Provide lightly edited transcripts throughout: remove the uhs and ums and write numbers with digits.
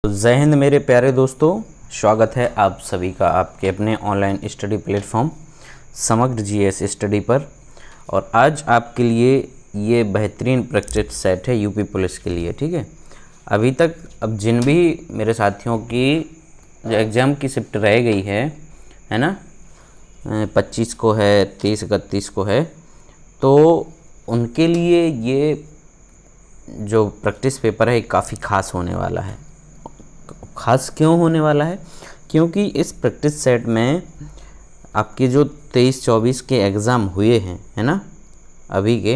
तो जय हिंद मेरे प्यारे दोस्तों, स्वागत है आप सभी का आपके अपने ऑनलाइन स्टडी प्लेटफॉर्म समग्र जीएस स्टडी पर। और आज आपके लिए ये बेहतरीन प्रैक्टिस सेट है यूपी पुलिस के लिए। ठीक है, अभी तक अब जिन भी मेरे साथियों की जो एग्ज़ाम की शिफ्ट रह गई है ना, 25 को है, 30 31 को है, तो उनके लिए ये जो प्रैक्टिस पेपर है काफ़ी ख़ास होने वाला है। ख़ास क्यों होने वाला है? क्योंकि इस प्रैक्टिस सेट में आपके जो 23-24 के एग्ज़ाम हुए हैं, है ना, अभी के,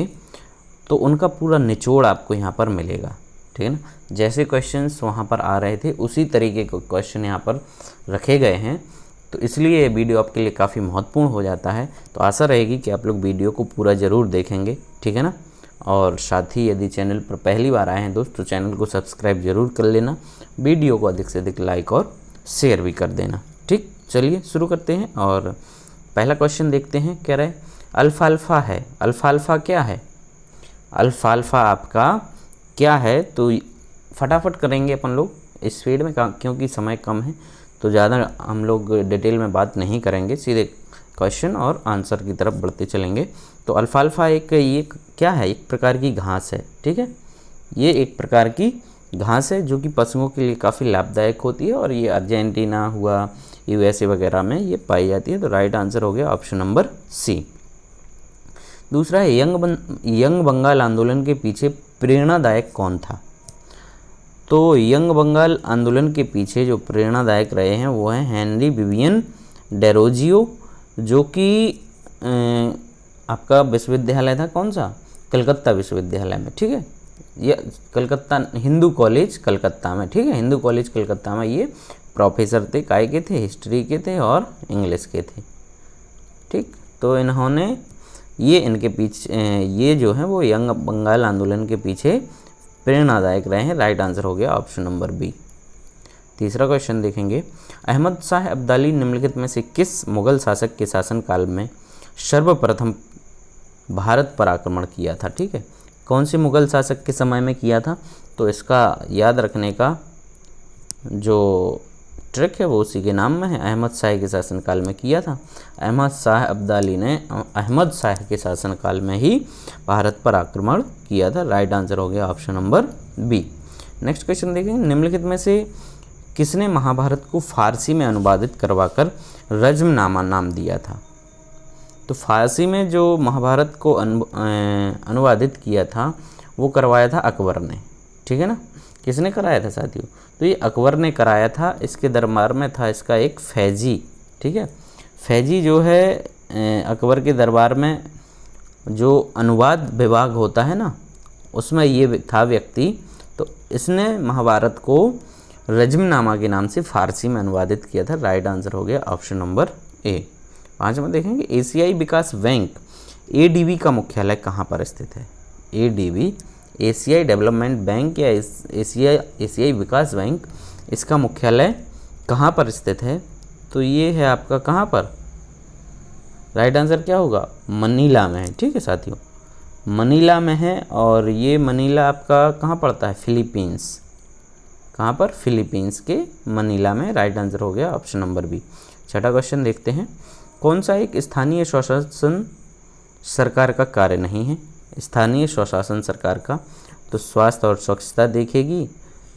तो उनका पूरा निचोड़ आपको यहाँ पर मिलेगा। ठीक है ना, जैसे क्वेश्चंस वहाँ पर आ रहे थे उसी तरीके के क्वेश्चन यहाँ पर रखे गए हैं, तो इसलिए ये वीडियो आपके लिए काफ़ी महत्वपूर्ण हो जाता है। तो आशा रहेगी कि आप लोग वीडियो को पूरा ज़रूर देखेंगे। ठीक है ना, और साथ ही यदि चैनल पर पहली बार आए हैं दोस्त, तो चैनल को सब्सक्राइब ज़रूर कर लेना, वीडियो को अधिक से अधिक लाइक और शेयर भी कर देना। ठीक, चलिए शुरू करते हैं। और पहला क्वेश्चन देखते हैं, क्या रहे, अल्फ़ा है। अल्फ़ा क्या है? अल्फ़ा आपका क्या है? तो फटाफट करेंगे अपन लोग स्पीड में, क्योंकि समय कम है, तो ज़्यादा हम लोग डिटेल में बात नहीं करेंगे, सीधे क्वेश्चन और आंसर की तरफ बढ़ते चलेंगे। तो अल्फ़ा एक ये क्या है? एक प्रकार की घास है। ठीक है, ये एक प्रकार की घास है जो कि पशुओं के लिए काफ़ी लाभदायक होती है, और ये अर्जेंटीना हुआ, यूएसए वगैरह में ये पाई जाती है। तो राइट आंसर हो गया ऑप्शन नंबर सी। दूसरा है यंग बंगाल आंदोलन के पीछे प्रेरणादायक कौन था? तो यंग बंगाल आंदोलन के पीछे जो प्रेरणादायक रहे हैं वो हैं हेनरी विवियन डेरोजियो, जो कि आपका विश्वविद्यालय था कौन सा? कलकत्ता विश्वविद्यालय में। ठीक है, ये कलकत्ता हिंदू कॉलेज कलकत्ता में। ठीक है, हिंदू कॉलेज कलकत्ता में ये प्रोफेसर थे, काय के थे, हिस्ट्री के थे और इंग्लिश के थे। ठीक, तो इन्होंने ये इनके पीछे ये जो है वो यंग बंगाल आंदोलन के पीछे प्रेरणादायक रहे हैं। राइट आंसर हो गया ऑप्शन नंबर बी। तीसरा क्वेश्चन देखेंगे, अहमद शाह अब्दाली निम्नलिखित में से किस मुगल शासक के शासनकाल में सर्वप्रथम भारत पर आक्रमण किया था? ठीक है, कौन से मुगल शासक के समय में किया था? तो इसका याद रखने का जो ट्रिक है वो उसी के नाम में है, अहमद शाह के शासनकाल में किया था। अहमद शाह अब्दाली ने अहमद शाह के शासनकाल में ही भारत पर आक्रमण किया था। राइट आंसर हो गया option number B. Next question देखेंगे, निम्नलिखित में से किसने महाभारत को फारसी में अनुवादित करवाकर रज्मनामा नाम दिया था? तो फारसी में जो महाभारत को अनुवादित किया था वो करवाया था अकबर ने। ठीक है ना, किसने कराया था साथियों? तो ये अकबर ने कराया था। इसके दरबार में था इसका एक फैजी। ठीक है, फैजी जो है अकबर के दरबार में जो अनुवाद विभाग होता है ना, उसमें ये था व्यक्ति। तो इसने महाभारत को रज्मनामा के नाम से फारसी में अनुवादित किया था। राइट आंसर हो गया ऑप्शन नंबर ए। पाँचवा देखेंगे, एशियाई विकास बैंक एडीबी का मुख्यालय कहाँ पर स्थित है? एडीबी एशियाई डेवलपमेंट बैंक या एशियाई विकास बैंक, इसका मुख्यालय कहाँ पर स्थित है? तो ये है आपका कहाँ पर? राइट आंसर क्या होगा? मनीला में है। ठीक है साथियों, मनीला में है, और ये मनीला आपका कहाँ पड़ता है? फिलीपींस। कहाँ पर? फिलीपींस के मनीला में। राइट आंसर हो गया ऑप्शन नंबर बी। छठा क्वेश्चन देखते हैं, कौन सा एक स्थानीय स्वशासन सरकार का कार्य नहीं है? स्थानीय स्वशासन सरकार का तो स्वास्थ्य और स्वच्छता देखेगी,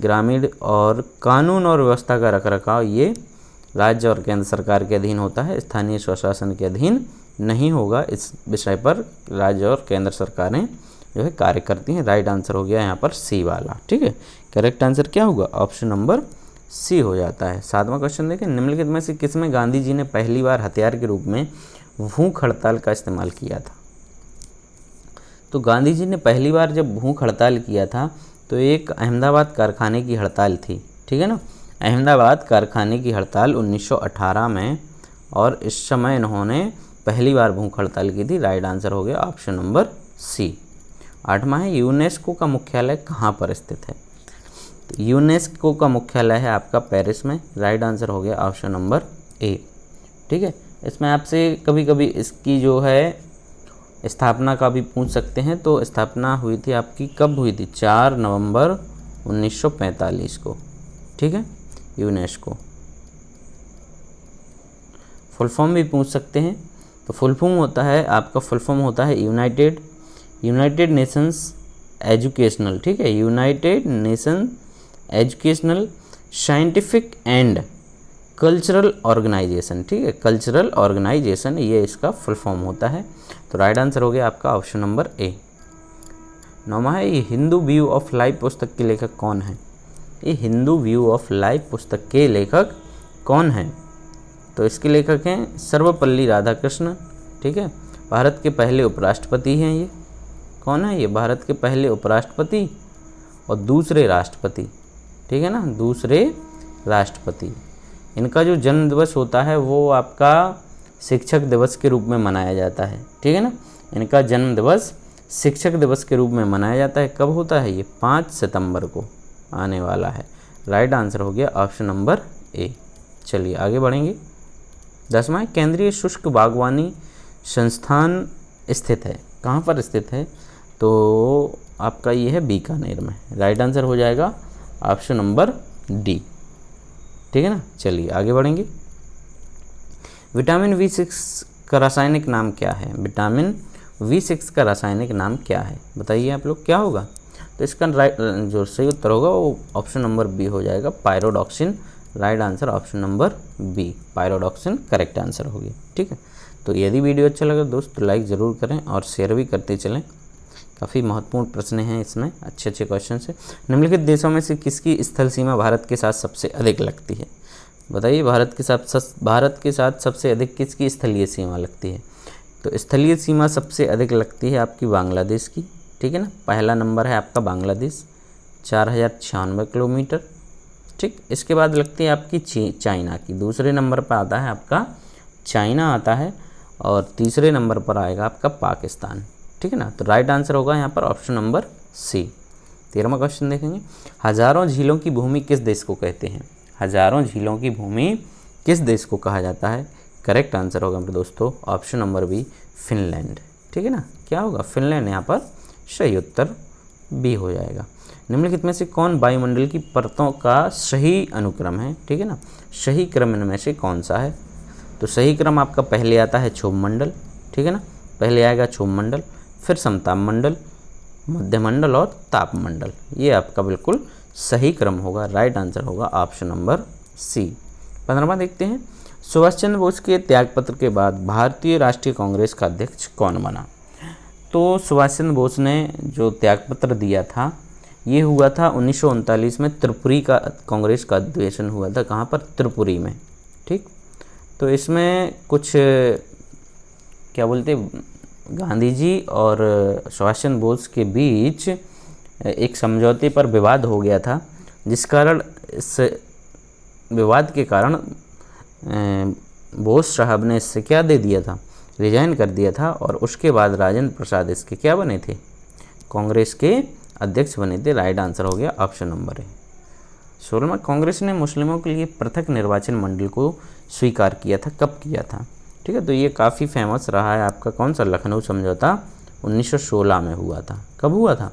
ग्रामीण और कानून और व्यवस्था का रखरखाव ये राज्य और केंद्र सरकार के अधीन होता है, स्थानीय स्वशासन के अधीन नहीं होगा। इस विषय पर राज्य और केंद्र सरकारें जो है कार्य करती हैं। राइट आंसर हो गया यहाँ पर सी वाला। ठीक है, करेक्ट आंसर क्या होगा? ऑप्शन नंबर सी हो जाता है। सातवां क्वेश्चन देखें, निम्नलिखित में से किसमें गांधी जी ने पहली बार हथियार के रूप में भूख हड़ताल का इस्तेमाल किया था? तो गांधी जी ने पहली बार जब भूख हड़ताल किया था तो एक अहमदाबाद कारखाने की हड़ताल थी। ठीक है ना, अहमदाबाद कारखाने की हड़ताल 1918 में, और इस समय इन्होंने पहली बार भूख हड़ताल की थी। राइट आंसर हो गया ऑप्शन नंबर सी। आठवां है, यूनेस्को का मुख्यालय कहाँ पर स्थित है? तो यूनेस्को का मुख्यालय है आपका पेरिस में। राइट आंसर हो गया ऑप्शन नंबर ए। ठीक है, इसमें आपसे कभी कभी इसकी जो है स्थापना का भी पूछ सकते हैं। तो स्थापना हुई थी आपकी, कब हुई थी? 4 नवंबर 1945 को। ठीक है, यूनेस्को। फुल फॉर्म भी पूछ सकते हैं, तो फुल फॉर्म होता है आपका, फुल फॉर्म होता है यूनाइटेड नेशंस एजुकेशनल, ठीक है, United Nation Educational Scientific and Cultural Organization, ठीक है, कल्चरल ऑर्गेनाइजेशन, ये इसका फुल फॉर्म होता है। तो राइट आंसर हो गया आपका ऑप्शन नंबर ए। 9वां है, ये हिंदू व्यू ऑफ लाइफ पुस्तक के लेखक कौन है? ये हिंदू व्यू ऑफ लाइफ पुस्तक के लेखक कौन हैं? तो इसके लेखक हैं सर्वपल्ली राधाकृष्णन, ठीक है, भारत के पहले उपराष्ट्रपति हैं ये। कौन है ये? भारत के पहले उपराष्ट्रपति और दूसरे राष्ट्रपति, ठीक है ना, दूसरे राष्ट्रपति। इनका जो जन्म दिवस होता है वो आपका शिक्षक दिवस के रूप में मनाया जाता है, ठीक है ना, इनका जन्म दिवस शिक्षक दिवस के रूप में मनाया जाता है। कब होता है ये? 5 सितंबर को आने वाला है। राइट आंसर हो गया ऑप्शन नंबर ए। चलिए आगे बढ़ेंगे। 10वां, केंद्रीय शुष्क बागवानी संस्थान स्थित है, कहाँ पर स्थित है? तो आपका ये है बीकानेर में। राइट आंसर हो जाएगा ऑप्शन नंबर डी, ठीक है ना। चलिए आगे बढ़ेंगे। विटामिन B6 का रासायनिक नाम क्या है? विटामिन B6 का रासायनिक नाम क्या है? बताइए आप लोग, क्या होगा? तो इसका जो सही उत्तर होगा वो ऑप्शन नंबर बी हो जाएगा, pyridoxine. Right answer option number B, pyridoxine correct answer होगी, ठीक है। तो यदि वीडियो अच्छा लगा दोस्त तो लाइक ज़रूर करें और शेयर भी करते चलें। काफ़ी महत्वपूर्ण प्रश्न हैं इसमें, अच्छे अच्छे क्वेश्चन है। निम्नलिखित देशों में से किसकी स्थल सीमा भारत के साथ सबसे अधिक लगती है? बताइए, भारत के साथ सबसे अधिक किसकी स्थलीय सीमा लगती है? तो स्थलीय सीमा सबसे अधिक लगती है आपकी बांग्लादेश की, ठीक है ना। पहला नंबर है आपका बांग्लादेश, 4096 किलोमीटर, ठीक। इसके बाद लगती है आपकी चाइना की, दूसरे नंबर पर आता है आपका चाइना आता है, और तीसरे नंबर पर आएगा आपका पाकिस्तान, ठीक है ना। तो राइट आंसर होगा यहाँ पर ऑप्शन नंबर सी। 13वां क्वेश्चन देखेंगे। हज़ारों झीलों की भूमि किस देश को कहते हैं? हज़ारों झीलों की भूमि किस देश को कहा जाता है? करेक्ट आंसर होगा मेरे दोस्तों ऑप्शन नंबर बी, फिनलैंड, ठीक है ना। क्या होगा? फिनलैंड यहाँ पर सही उत्तर बी हो जाएगा। निम्नलिखित में से कौन वायुमंडल की परतों का सही अनुक्रम है? ठीक है ना, सही क्रम इनमें से कौन सा है? तो सही क्रम आपका पहले आता है क्षोभ मंडल, ठीक है ना, पहले आएगा क्षोभ मंडल, फिर समताप मंडल, मध्यमंडल और तापमंडल। ये आपका बिल्कुल सही क्रम होगा। राइट आंसर होगा ऑप्शन नंबर सी। 15वां देखते हैं। सुभाष चंद्र बोस के त्यागपत्र के बाद भारतीय राष्ट्रीय कांग्रेस का अध्यक्ष कौन बना? तो सुभाष चंद्र बोस ने जो त्यागपत्र दिया था ये हुआ था 1939 में, त्रिपुरी का कांग्रेस का अधिवेशन हुआ था। कहाँ पर? त्रिपुरी में, ठीक। तो इसमें कुछ क्या बोलते, गांधी जी और सुभाष चंद्र बोस के बीच एक समझौते पर विवाद हो गया था, जिस कारण इस विवाद के कारण बोस साहब ने इससे क्या दे दिया था, रिजाइन कर दिया था, और उसके बाद राजेंद्र प्रसाद इसके क्या बने थे? कांग्रेस के अध्यक्ष बने थे। राइट आंसर हो गया ऑप्शन नंबर ए। 16वां, कांग्रेस ने मुस्लिमों के लिए पृथक निर्वाचन मंडल को स्वीकार किया था, कब किया था? ठीक है, तो ये काफ़ी फेमस रहा है आपका कौन सा? लखनऊ समझौता 1916 में हुआ था। कब हुआ था?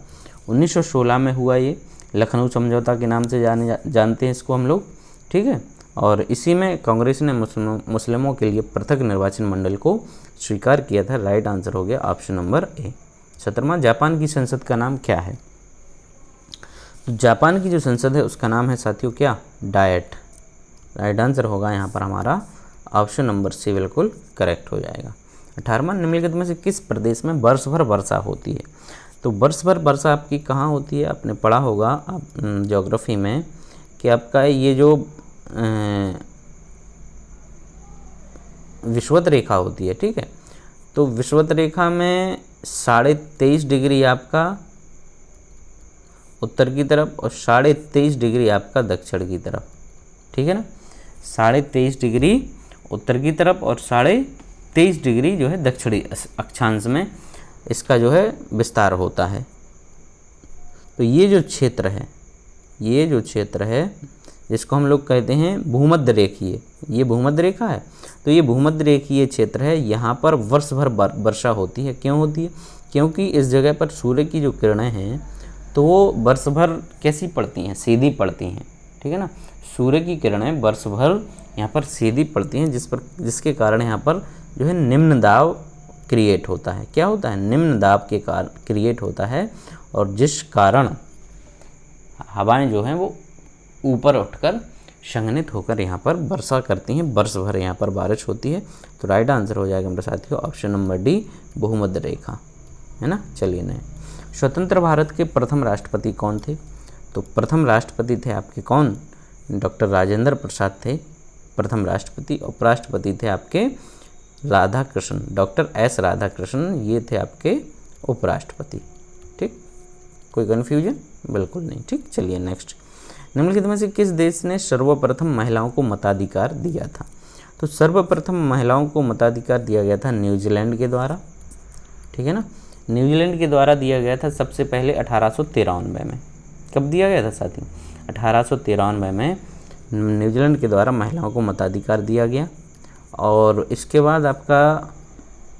1916 में हुआ ये, लखनऊ समझौता के नाम से जानते हैं इसको हम लोग, ठीक है। और इसी में कांग्रेस ने मुस्लिमों के लिए पृथक निर्वाचन मंडल को स्वीकार किया था। राइट आंसर हो गया ऑप्शन नंबर ए। 17वां, जापान की संसद का नाम क्या है? तो जापान की जो संसद है उसका नाम है साथियों क्या? डायट। राइट आंसर होगा यहाँ पर हमारा ऑप्शन नंबर सी बिल्कुल करेक्ट हो जाएगा। 18वां, निम्नलिखित में से किस प्रदेश में वर्ष भर वर्षा होती है? तो वर्ष भर वर्षा आपकी कहाँ होती है? आपने पढ़ा होगा आप ज्योग्राफी में कि आपका ये जो विषुवत रेखा होती है, ठीक है, तो विषुवत रेखा में 23.5 डिग्री आपका उत्तर की तरफ और 23.5 डिग्री आपका दक्षिण की तरफ, ठीक है ना। 23.5 डिग्री उत्तर की तरफ और 23.5 डिग्री जो है दक्षिणी अक्षांश में इसका जो है विस्तार होता है। तो ये जो क्षेत्र है जिसको हम लोग कहते हैं भूमध्य रेखीय, ये भूमध्य रेखा है, तो ये भूमध्य रेखीय क्षेत्र है। यहाँ पर वर्ष भर वर्षा होती है। क्यों होती है? क्योंकि इस जगह पर सूर्य की जो किरणें हैं तो वो वर्ष भर कैसी पड़ती हैं? सीधी पड़ती हैं, ठीक है ना। सूर्य की किरणें वर्ष भर यहाँ पर सीधी पड़ती हैं, जिसके कारण यहाँ पर जो है निम्न दाब क्रिएट होता है। क्या होता है? निम्न दाब के कारण क्रिएट होता है, और जिस कारण हवाएं जो हैं वो ऊपर उठकर संघनित होकर यहाँ पर वर्षा करती हैं, वर्ष भर यहाँ पर बारिश होती है। तो राइट आंसर हो जाएगा मेरे साथियों ऑप्शन नंबर डी, भूमध्य रेखा, है ना। चलिए नए, स्वतंत्र भारत के प्रथम राष्ट्रपति कौन थे? तो प्रथम राष्ट्रपति थे आपके कौन? डॉक्टर राजेंद्र प्रसाद थे प्रथम राष्ट्रपति। उपराष्ट्रपति थे आपके राधा कृष्ण, डॉक्टर एस राधा कृष्ण, ये थे आपके उपराष्ट्रपति। ठीक, कोई कन्फ्यूजन? बिल्कुल नहीं। ठीक, चलिए नेक्स्ट, निम्नलिखित में से किस देश ने सर्वप्रथम महिलाओं को मताधिकार दिया था? तो सर्वप्रथम महिलाओं को मताधिकार दिया गया था न्यूजीलैंड के द्वारा, ठीक है ना। न्यूजीलैंड के द्वारा दिया गया था सबसे पहले 1893 में। कब दिया गया था साथियों? 1893 में न्यूजीलैंड के द्वारा महिलाओं को मताधिकार दिया गया। और इसके बाद आपका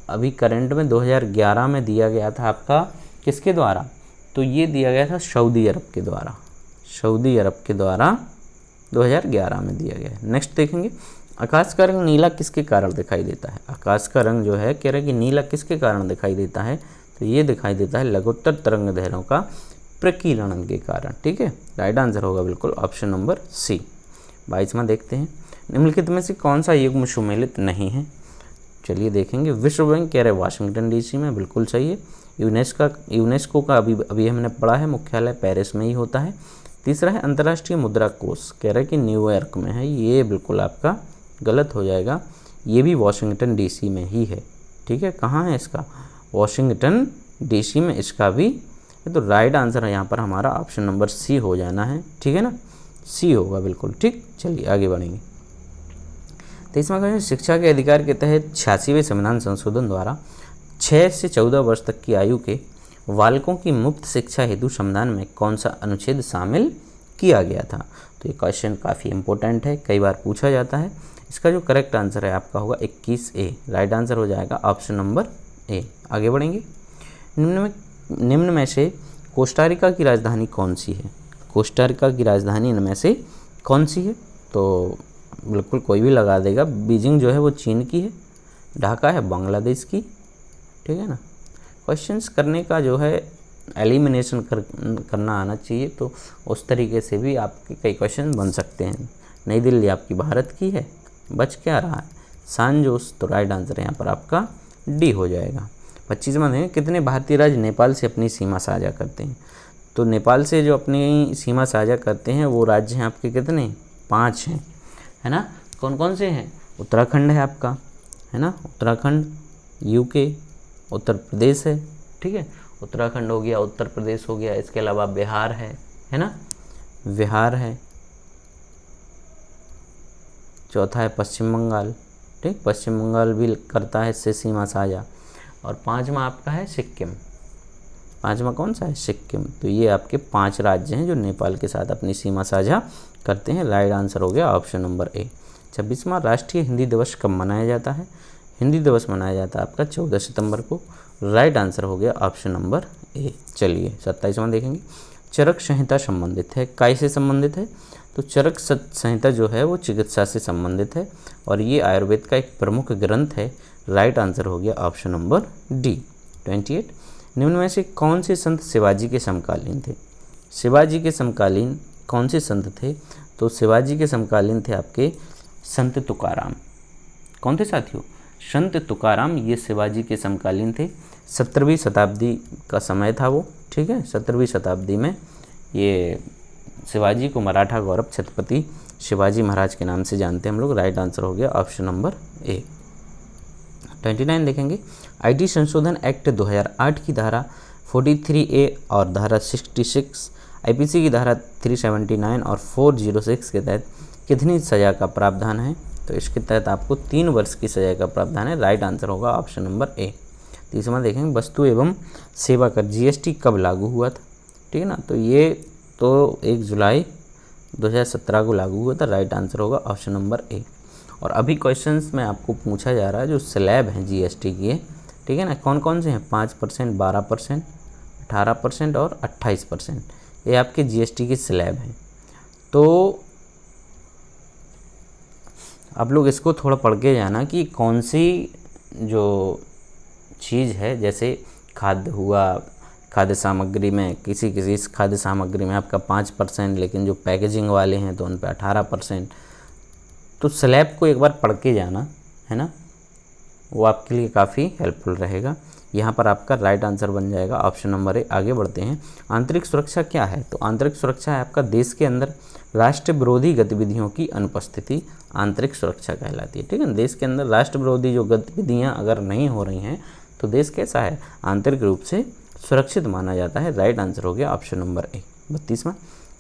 अभी करंट में 2011 में दिया गया था आपका किसके द्वारा? तो ये दिया गया था सऊदी अरब के द्वारा, सऊदी अरब के द्वारा 2011 में दिया गया है। नेक्स्ट देखेंगे, आकाश का रंग नीला किसके कारण दिखाई देता है? आकाश का रंग जो है कह रहे हैं कि नीला किसके कारण दिखाई देता है? तो ये दिखाई देता है लघुत्तर तरंग दैर्ध्यों का प्रकीर्णन के कारण। ठीक है, राइट आंसर होगा बिल्कुल ऑप्शन नंबर सी। 22वां देखते हैं, निम्नलिखित में से कौन सा युग्म सुमेलित नहीं है? चलिए देखेंगे, विश्व बैंक कह रहे वाशिंगटन डीसी में, बिल्कुल सही है। यूनेस्को का अभी हमने पढ़ा है मुख्यालय पेरिस में ही होता है। तीसरा है अंतर्राष्ट्रीय मुद्रा कोष, कह रहे कि न्यूयॉर्क में है, ये बिल्कुल आपका गलत हो जाएगा, ये भी वाशिंगटन डीसी में ही है। ठीक है, कहाँ है इसका? वाशिंगटन डीसी में इसका भी। तो राइट आंसर है यहाँ पर हमारा ऑप्शन नंबर सी हो जाना है। ठीक है ना, सी होगा बिल्कुल। ठीक, चलिए आगे बढ़ेंगे। 23वां क्वेश्चन, शिक्षा के अधिकार के तहत 86वें संविधान संशोधन द्वारा 6 से 14 वर्ष तक की आयु के बालकों की मुफ्त शिक्षा हेतु संविधान में कौन सा अनुच्छेद शामिल किया गया था? तो ये क्वेश्चन काफ़ी इंपॉर्टेंट है, कई बार पूछा जाता है। इसका जो करेक्ट आंसर है आपका होगा 21A, राइट आंसर हो जाएगा ऑप्शन नंबर ए। आगे बढ़ेंगे, निम्न में से कोस्टारिका की राजधानी कौन सी है? कोस्टारिका की राजधानी इनमें से कौन सी है? तो बिल्कुल कोई भी लगा देगा। बीजिंग जो है वो चीन की है, ढाका है बांग्लादेश की। ठीक है ना, क्वेश्चंस करने का जो है एलिमिनेशन करना आना चाहिए, तो उस तरीके से भी आपके कई क्वेश्चन बन सकते हैं। नई दिल्ली आपकी भारत की है, बच क्या रहा है? सान जोस, तो राइट आंसर यहाँ पर आपका डी हो जाएगा। 25वां है, कितने भारतीय राज्य नेपाल से अपनी सीमा साझा करते हैं? तो नेपाल से जो अपनी सीमा साझा करते हैं वो राज्य हैं आपके कितने? 5 हैं, है ना। कौन कौन से हैं? उत्तराखंड है आपका, है ना, उत्तराखंड, यूके, उत्तर प्रदेश है। ठीक है, उत्तराखंड हो गया, उत्तर प्रदेश हो गया, इसके अलावा बिहार है ना, बिहार है। चौथा है पश्चिम बंगाल। ठीक, पश्चिम बंगाल भी करता है इससे सीमा साझा। और 5वां आपका है सिक्किम। 5वां कौन सा है? सिक्किम। तो ये आपके 5 राज्य हैं जो नेपाल के साथ अपनी सीमा साझा करते हैं। राइट आंसर हो गया ऑप्शन नंबर ए। 26वां, राष्ट्रीय हिंदी दिवस कब मनाया जाता है? हिंदी दिवस मनाया जाता है आपका 14 सितंबर को। राइट आंसर हो गया ऑप्शन नंबर ए। चलिए 27वां देखेंगे, चरक संहिता संबंधित है, काय से संबंधित है? तो चरक संहिता जो है वो चिकित्सा से संबंधित है, और ये आयुर्वेद का एक प्रमुख ग्रंथ है। राइट आंसर हो गया ऑप्शन नंबर डी। 28, निम्न में से कौन से संत शिवाजी के समकालीन थे? शिवाजी के समकालीन कौन से संत थे? तो शिवाजी के समकालीन थे आपके संत तुकाराम। कौन थे साथियों? संत तुकाराम, ये शिवाजी के समकालीन थे। 17वीं शताब्दी का समय था वो। ठीक है, 17वीं शताब्दी में ये शिवाजी को मराठा गौरव छत्रपति शिवाजी महाराज के नाम से जानते हैं हम लोग। राइट आंसर हो गया ऑप्शन नंबर ए। 29 देखेंगे, आईटी संशोधन एक्ट 2008 की धारा 43A और धारा 66, आईपीसी की धारा 379 और 406 के तहत कितनी सज़ा का प्रावधान है? तो इसके तहत आपको 3 वर्ष की सज़ा का प्रावधान है। राइट आंसर होगा ऑप्शन नंबर ए। 30वां देखेंगे, वस्तु एवं सेवा कर जीएसटी कब लागू हुआ था? ठीक है ना, तो ये तो 1 जुलाई 2017 को लागू हुआ था। राइट आंसर होगा ऑप्शन नंबर ए। और अभी क्वेश्चंस में आपको पूछा जा रहा है जो स्लैब हैं जीएसटी के, ठीक है ना, कौन कौन से हैं? 5%, 12%, 18% और 28%, ये आपके जीएसटी के स्लैब हैं। तो आप लोग इसको थोड़ा पढ़ के जाना कि कौन सी जो चीज़ है, जैसे खाद्य हुआ, खाद्य सामग्री में किसी खाद्य सामग्री में आपका 5%, लेकिन जो पैकेजिंग वाले हैं तो उन पे 18%। तो स्लैब को एक बार पढ़ के जाना, है ना, वो आपके लिए काफ़ी हेल्पफुल रहेगा। यहाँ पर आपका राइट आंसर बन जाएगा ऑप्शन नंबर ए। आगे बढ़ते हैं। आंतरिक सुरक्षा क्या है? तो आंतरिक सुरक्षा है आपका देश के अंदर राष्ट्र विरोधी गतिविधियों की अनुपस्थिति आंतरिक सुरक्षा कहलाती है। ठीक है ना, देश के अंदर राष्ट्र विरोधी जो गतिविधियाँ अगर नहीं हो रही हैं तो देश कैसा है? आंतरिक रूप से सुरक्षित माना जाता है। राइट आंसर हो गया ऑप्शन नंबर ए। 32वां,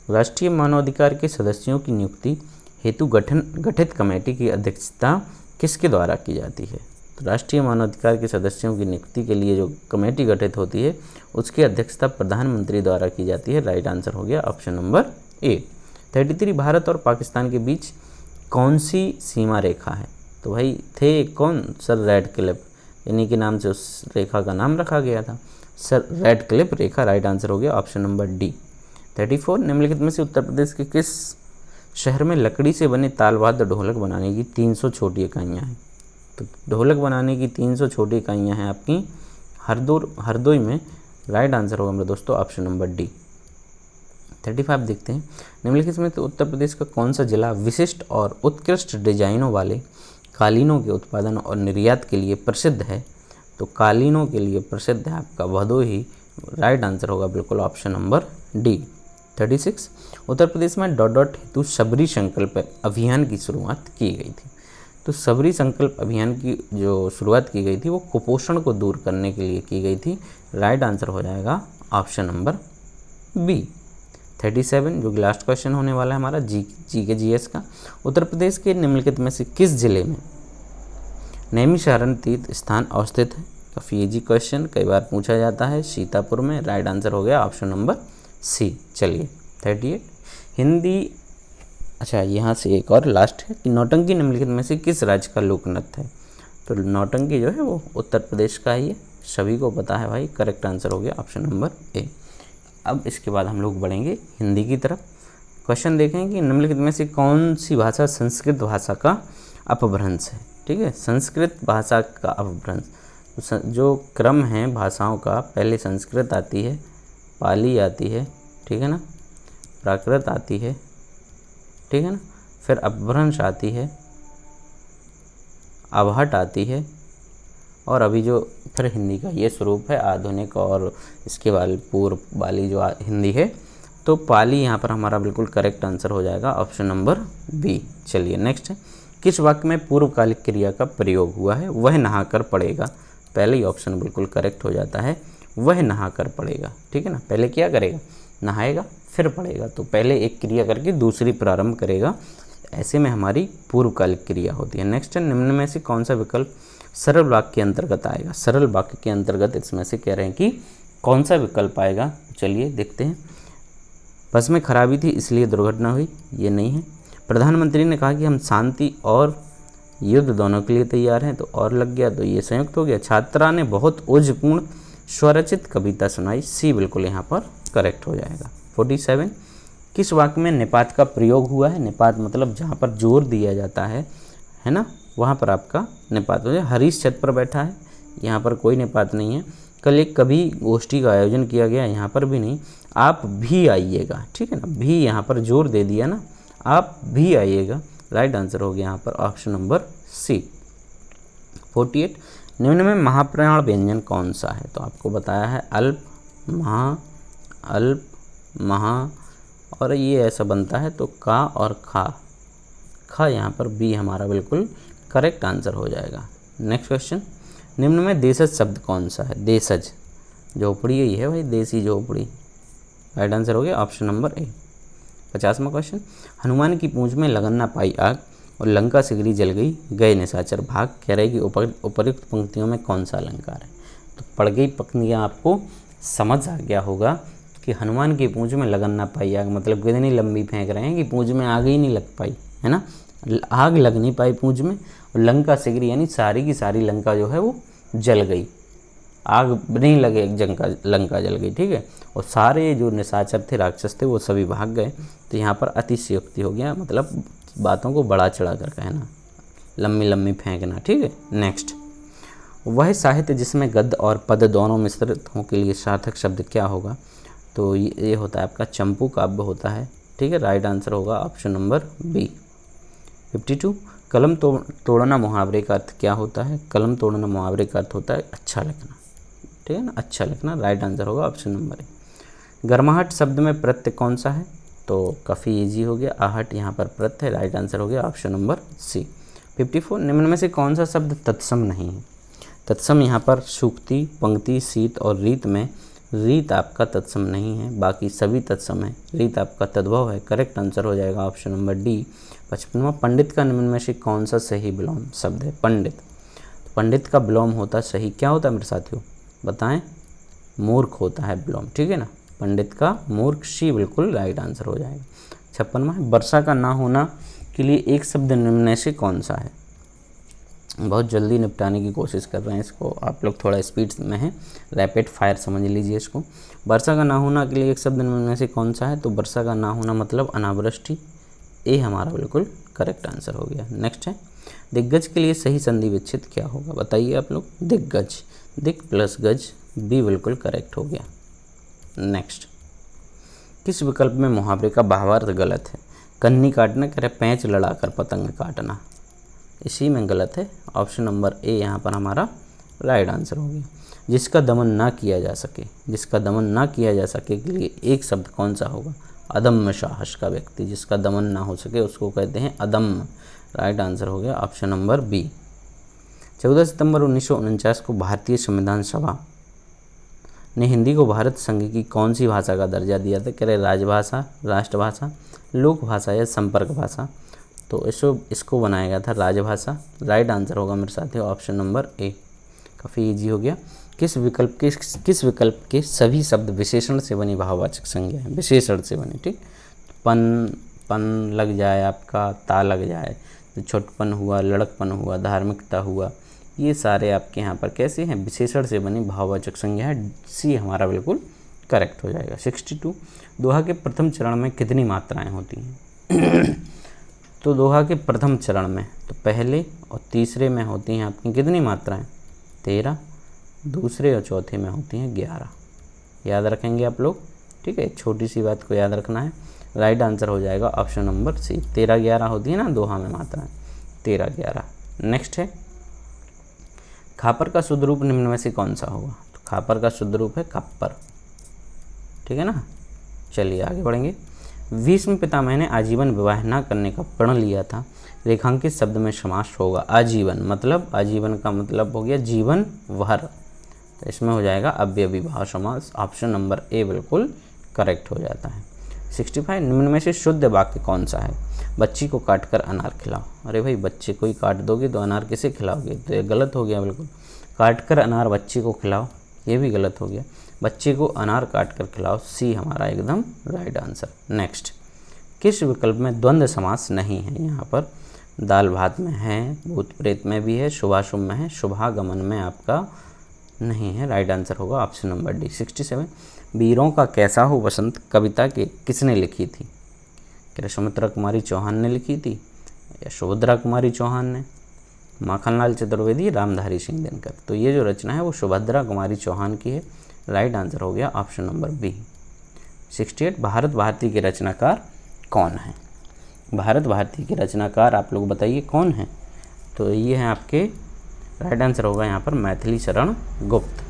राष्ट्रीय मानवाधिकार के सदस्यों की नियुक्ति हेतु गठित कमेटी की अध्यक्षता किसके द्वारा की जाती है? तो राष्ट्रीय मानवाधिकार के सदस्यों की नियुक्ति के लिए जो कमेटी गठित होती है उसकी अध्यक्षता प्रधानमंत्री द्वारा की जाती है। राइट आंसर हो गया ऑप्शन नंबर ए। 33, भारत और पाकिस्तान के बीच कौन सी सीमा रेखा है? तो भाई थे कौन? सर रेडक्लिफ, इन्हीं के नाम से उस रेखा का नाम रखा गया था, सर रेडक्लिफ रेखा। राइट आंसर हो गया ऑप्शन नंबर डी। 34, निम्नलिखित में से उत्तर प्रदेश के किस शहर में लकड़ी से बने तालवाद्य ढोलक बनाने की 300 छोटी इकाइयाँ हैं? तो ढोलक बनाने की 300 छोटी इकाइयाँ हैं आपकी हरदोई में। राइट आंसर होगा मेरे दोस्तों ऑप्शन नंबर डी। 35 देखते हैं। निम्नलिखित में तो उत्तर प्रदेश का कौन सा जिला विशिष्ट और उत्कृष्ट डिजाइनों वाले कालीनों के उत्पादन और निर्यात के लिए प्रसिद्ध है? तो कालीनों के लिए प्रसिद्ध है आपका भदोही। राइट आंसर होगा बिल्कुल option number D. 36, Uttar Pradesh में डॉट डॉट हेतु सबरी संकल्प अभियान की शुरुआत की गई थी। तो सबरी संकल्प अभियान की जो शुरुआत की गई थी वो कुपोषण को दूर करने के लिए की गई थी। राइट आंसर हो जाएगा ऑप्शन नंबर बी। 37 जो कि लास्ट क्वेश्चन होने वाला है हमारा जीएस का। उत्तर प्रदेश के निम्नलिखित में से किस जिले में नैमिषारण्य तीर्थ स्थान अवस्थित है? काफ़ी इजी क्वेश्चन, कई बार पूछा जाता है। सीतापुर में। राइट आंसर हो गया ऑप्शन नंबर सी। चलिए 38 हिंदी, अच्छा यहाँ से एक और लास्ट है कि नौटंकी निम्नलिखित में से किस राज्य का लोक नृत्य है? तो नौटंकी जो है वो उत्तर प्रदेश का ही है, सभी को पता है भाई। करेक्ट आंसर हो गया ऑप्शन नंबर ए। अब इसके बाद हम लोग बढ़ेंगे हिंदी की तरफ। क्वेश्चन देखें कि निम्नलिखित में से कौन सी भाषा संस्कृत भाषा का अपभ्रंश है? ठीक है, संस्कृत भाषा का अपभ्रंश। जो क्रम है भाषाओं का, पहले संस्कृत आती है, पाली आती है, ठीक है ना, प्राकृत आती है, ठीक है ना, फिर अपभ्रंश आती है, अवहट आती है, और अभी जो फिर हिंदी का ये स्वरूप है आधुनिक और इसके बाद पूर्व वाली जो हिंदी है। तो पाली यहाँ पर हमारा बिल्कुल करेक्ट आंसर हो जाएगा ऑप्शन नंबर बी। चलिए नेक्स्ट है, किस वाक्य में पूर्वकालिक क्रिया का प्रयोग हुआ है? वह नहाकर पढ़ेगा। पहले ही ऑप्शन बिल्कुल करेक्ट हो जाता है, वह नहाकर पढ़ेगा। ठीक है ना, पहले क्या करेगा? नहाएगा फिर पढ़ेगा। तो पहले एक क्रिया करके दूसरी प्रारंभ करेगा, ऐसे में हमारी पूर्वकालिक क्रिया होती है। नेक्स्ट है, निम्न में से कौन सा विकल्प सरल वाक्य के अंतर्गत आएगा? सरल वाक्य के अंतर्गत इसमें से कह रहे हैं कि कौन सा विकल्प आएगा? चलिए देखते हैं। बस में खराबी थी इसलिए दुर्घटना हुई, ये नहीं है। प्रधानमंत्री ने कहा कि हम शांति और युद्ध दोनों के लिए तैयार हैं, तो और लग गया, तो ये संयुक्त हो गया। छात्रा ने बहुत ओजपूर्ण स्वरचित कविता सुनाई, सी बिल्कुल यहाँ पर करेक्ट हो जाएगा। 47 किस वाक्य में निपात का प्रयोग हुआ है? निपात मतलब जहाँ पर जोर दिया जाता है ना, वहाँ पर आपका निपात हो जाए। हरीश छत पर बैठा है, यहाँ पर कोई निपात नहीं है। कल एक कभी गोष्ठी का आयोजन किया गया, यहाँ पर भी नहीं। आप भी आइएगा, ठीक है ना, भी यहाँ पर जोर दे दिया ना, आप भी आइएगा। राइट आंसर हो गया यहाँ पर ऑप्शन नंबर सी। 48 निम्न में महाप्राण व्यंजन कौन सा है? तो आपको बताया है अल्प, महा, और ये ऐसा बनता है तो का और खा यहाँ पर बी हमारा बिल्कुल करेक्ट आंसर हो जाएगा। नेक्स्ट क्वेश्चन, निम्न में देशज शब्द कौन सा है? देशज झोपड़ी यही है भाई, देसी झोपड़ी। राइट आंसर हो गया ऑप्शन नंबर ए। 50वां क्वेश्चन, हनुमान की पूंछ में लगन न पाई आग और लंका सिगरी जल गई, गए निशाचर भाग। कह रहे कि उपयुक्त पंक्तियों में कौन सा अलंकार है? तो पढ़ गई पंक्तियाँ आपको समझ आ गया होगा कि हनुमान की पूंछ में लगन ना पाई आग मतलब कितनी लंबी फेंक रहे हैं कि पूंछ में आग ही नहीं लग पाई, है ना, आग लग नहीं पाई पूंछ में। और लंका सिगरी यानी सारी की सारी लंका जो है वो जल गई, आग नहीं लगे एक लंका जल गई, ठीक है। और सारे जो निशाचर थे, राक्षस थे, वो सभी भाग गए। तो यहाँ पर अतिशयोक्ति हो गया, मतलब बातों को बढ़ा चढ़ा कर कहना। लम्बी लम्बी फेंकना, ठीक है। नेक्स्ट, वह साहित्य जिसमें गद्य और पद दोनों मिश्रित हों के लिए सार्थक शब्द क्या होगा? तो ये होता है आपका चंपू काव्य होता है, ठीक है। राइट आंसर होगा ऑप्शन नंबर बी। 52, कलम तोड़ना मुहावरे का अर्थ क्या होता है? कलम तोड़ना मुहावरे का अर्थ होता है अच्छा लिखना, ठीक है ना, अच्छा लिखना। राइट आंसर होगा ऑप्शन नंबर ए। गर्माहट शब्द में प्रत्यय कौन सा है? तो काफ़ी इजी हो गया, आहट यहाँ पर प्रत्यय। राइट आंसर हो गया ऑप्शन नंबर सी। 54, निम्न में से कौन सा शब्द तत्सम नहीं है? तत्सम यहाँ पर सूक्ति, पंक्ति, शीत और रीत में रीत आपका तत्सम नहीं है, बाकी सभी तत्सम है। रीत आपका तद्भव है। करेक्ट आंसर हो जाएगा ऑप्शन नंबर डी। 55वां, पंडित का निम्न में से कौन सा सही विलोम शब्द है? पंडित, पंडित का विलोम होता सही क्या होता है मेरे साथियों, बताएं? मूर्ख होता है विलोम, ठीक है ना। पंडित का मूर्ख, सी बिल्कुल राइट आंसर हो जाएगा। 56वां, वर्षा का ना होना के लिए एक शब्द निम्न में से कौन सा है? बहुत जल्दी निपटाने की कोशिश कर रहे हैं इसको, आप लोग थोड़ा स्पीड में हैं, रैपिड फायर समझ लीजिए इसको। वर्षा का ना होना के लिए एक शब्द निम्न में से कौन सा है? तो वर्षा का ना होना मतलब अनावृष्टि, ए हमारा बिल्कुल करेक्ट आंसर हो गया। नेक्स्ट है, दिग्गज के लिए सही संधि विच्छेद क्या होगा? बताइए आप लोग। दिग्गज, दिग प्लस गज, बी बिल्कुल करेक्ट हो गया। नेक्स्ट, किस विकल्प में मुहावरे का भावार्थ गलत है? कन्नी काटना, कह रहे पैंच लड़ाकर पतंग काटना, इसी में गलत है। ऑप्शन नंबर ए यहाँ पर हमारा राइट आंसर हो गया। जिसका दमन ना किया जा सके, जिसका दमन ना किया जा सके के लिए एक शब्द कौन सा होगा? अदम्य साहस का व्यक्ति, जिसका दमन ना हो सके उसको कहते हैं अदम्य। राइट आंसर हो गया ऑप्शन नंबर बी। 14 सितंबर 1949 को भारतीय संविधान सभा ने हिंदी को भारत संघ की कौन सी भाषा का दर्जा दिया था? कह रहे राजभाषा, राष्ट्रभाषा, लोक भाषा या संपर्क भाषा। तो इसको बनाया गया था राजभाषा। राइट आंसर होगा मेरे साथियों ऑप्शन नंबर ए। काफ़ी इजी हो गया। किस विकल्प के सभी शब्द विशेषण से बनी भाववाचक संज्ञा है? विशेषण से बनी, ठीक। पन लग जाए आपका, ता लग जाए, तो छोटपन हुआ, लड़कपन हुआ, धार्मिकता हुआ, ये सारे आपके यहाँ पर कैसे हैं? विशेषण से बनी भाववाचक संज्ञा है। सी हमारा बिल्कुल करेक्ट हो जाएगा। 62, दोहा के प्रथम चरण में कितनी मात्राएं होती हैं? तो दोहा के प्रथम चरण में तो पहले और तीसरे में होती हैं आपकी कितनी मात्राएं? 13। दूसरे और चौथे में होती हैं 11। याद रखेंगे आप लोग, ठीक है। छोटी सी बात को याद रखना है। राइट आंसर हो जाएगा ऑप्शन नंबर सी। 13-11 होती है ना दोहा में मात्राएं, 13-11। नेक्स्ट है, खापर का शुद्ध रूप निम्न में से कौन सा होगा? तो खापर का शुद्ध रूप है खप्पर, ठीक है ना। चलिए आगे बढ़ेंगे। भीष्म पितामह ने आजीवन विवाह न करने का प्रण लिया था, रेखांकित शब्द में समास होगा आजीवन, मतलब आजीवन का मतलब हो गया जीवन भर, तो इसमें हो जाएगा अव्ययीभाव समास। ऑप्शन नंबर ए बिल्कुल करेक्ट हो जाता है। 65, निम्न में से शुद्ध वाक्य कौन सा है? बच्ची को काट कर अनार खिलाओ। अरे भाई, बच्चे को ही काट दोगे तो अनार किसे खिलाओगे? तो ये गलत हो गया बिल्कुल। काट कर अनार बच्चे को खिलाओ, ये भी गलत हो गया। बच्चे को अनार काट कर खिलाओ, सी हमारा एकदम राइट आंसर। नेक्स्ट, किस विकल्प में द्वंद्व समास नहीं है? यहाँ पर दाल भात में है, भूत प्रेत में भी है, शुभाशुभ में है, शुभागमन में आपका नहीं है। राइट आंसर होगा ऑप्शन नंबर डी। 67, वीरों का कैसा हो वसंत कविता के किसने लिखी थी? क्या सुमित्रा कुमारी चौहान ने लिखी थी या सुभद्रा कुमारी चौहान ने? माखनलाल चतुर्वेदी, रामधारी सिंह दिनकर। तो ये जो रचना है वो सुभद्रा कुमारी चौहान की है। राइट आंसर हो गया option number B. 68, Bharat Bharati के रचनाकार कौन है? भारत भारती के रचनाकार आप लोग बताइए कौन है? तो ये हैं आपके, राइट आंसर होगा यहाँ पर मैथिली शरण गुप्त,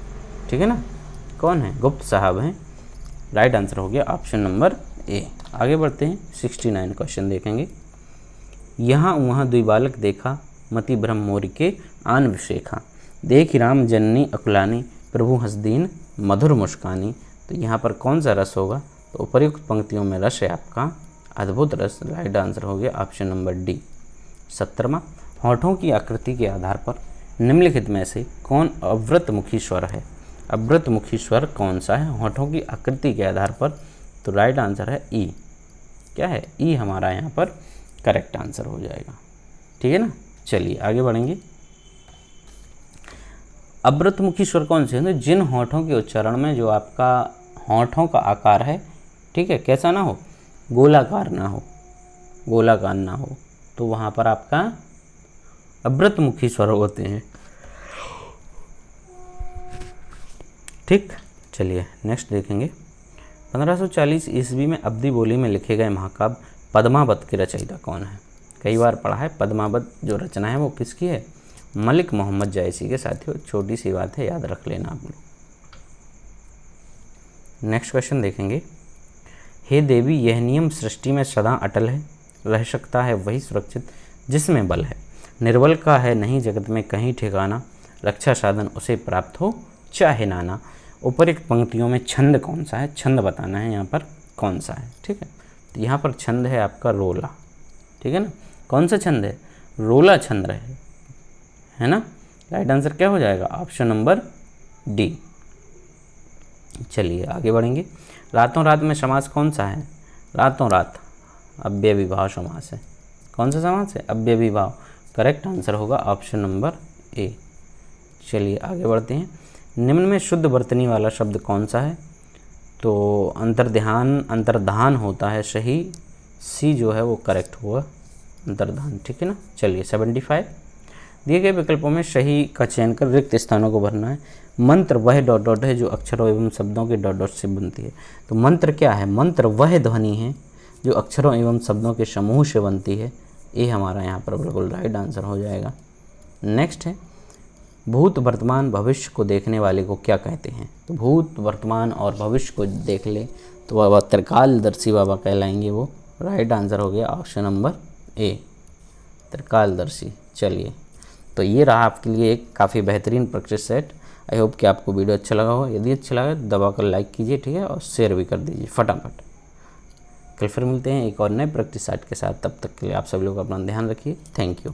ठीक है ना। कौन है? गुप्त साहब हैं। राइट आंसर हो गया ऑप्शन नंबर ए। आगे बढ़ते हैं, 69 क्वेश्चन देखेंगे। यहाँ वहाँ दुई बालक देखा, मति भ्रम मोर के आन विशेखा, देख राम जननी अकुलानी, प्रभु हंसदीन मधुर मुस्कानी। तो यहाँ पर कौन सा रस होगा? तो उपर्युक्त पंक्तियों में रस है आपका अद्भुत रस। राइट आंसर हो गया ऑप्शन नंबर डी। 70वां, होठों की आकृति के आधार पर निम्नलिखित में से कौन अव्रतमुखी स्वर है? अव्रतमुखी स्वर कौन सा है होठों की आकृति के आधार पर? तो राइट आंसर है ई। क्या है? ई हमारा यहाँ पर करेक्ट आंसर हो जाएगा, ठीक है ना। चलिए आगे बढ़ेंगे। अव्रतमुखी स्वर कौन से हैं? तो जिन होठों के उच्चारण में जो आपका होठों का आकार है, ठीक है, कैसा ना हो, गोलाकार ना हो, गोलाकार ना हो, तो वहाँ पर आपका अव्रतमुखी स्वर होते हैं। ठीक, चलिए नेक्स्ट देखेंगे। 1540 ईस्वी में अवधी बोली में लिखे गए महाकाव्य पद्मावत के रचयिता कौन है? कई बार पढ़ा है, पद्मावत जो रचना है वो किसकी है? मलिक मोहम्मद जायसी के। साथियों छोटी सी बात है, याद रख लेना आप लोग। नेक्स्ट क्वेश्चन देखेंगे। हे देवी, यह नियम सृष्टि में सदा अटल है, रह सकता है वही सुरक्षित जिसमें बल है, निर्बल का है नहीं जगत में कहीं ठिकाना, रक्षा साधन उसे प्राप्त हो चाहे नाना। उपरोक्त पंक्तियों में छंद कौन सा है? छंद बताना है यहाँ पर कौन सा है। ठीक है, तो यहाँ पर छंद है आपका रोला। ठीक है ना, कौन सा छंद है? रोला छंद है ना। राइट आंसर क्या हो जाएगा? Option number D. चलिए आगे बढ़ेंगे। रातों रात में समास कौन सा है? रातों रात अव्ययविभाव समास है। कौन सा समास है? अव्ययविभाव। करेक्ट आंसर होगा ऑप्शन नंबर ए। चलिए आगे बढ़ते हैं। निम्न में शुद्ध वर्तनी वाला शब्द कौन सा है? तो अंतर्धान होता है सही। सी जो है वो करेक्ट हुआ, अंतर्धान। ठीक है ना। चलिए 75 दिए गए विकल्पों में सही का चयन कर रिक्त स्थानों को भरना है। मंत्र वह डॉट डॉट है जो अक्षरों एवं शब्दों के डॉट डॉट से बनती है। तो मंत्र क्या है? मंत्र वह ध्वनि है जो अक्षरों एवं शब्दों के समूह से बनती है। ये हमारा यहाँ पर बिल्कुल राइट आंसर हो जाएगा। नेक्स्ट है, भूत वर्तमान भविष्य को देखने वाले को क्या कहते हैं? तो भूत वर्तमान और भविष्य को देख ले तो वह त्रिकालदर्शी बाबा कहलाएंगे। वो राइट आंसर हो गया ऑप्शन नंबर ए, त्रिकालदर्शी। चलिए, तो ये रहा आपके लिए एक काफ़ी बेहतरीन प्रैक्टिस सेट। आई होप कि आपको वीडियो अच्छा लगा हो। यदि अच्छा लगा तो दबाकर लाइक कीजिए, ठीक है, और शेयर भी कर दीजिए फटाफट। कल फिर मिलते हैं एक और नए प्रैक्टिस सेट के साथ। तब तक के लिए आप सभी लोग अपना ध्यान रखिए। Thank you.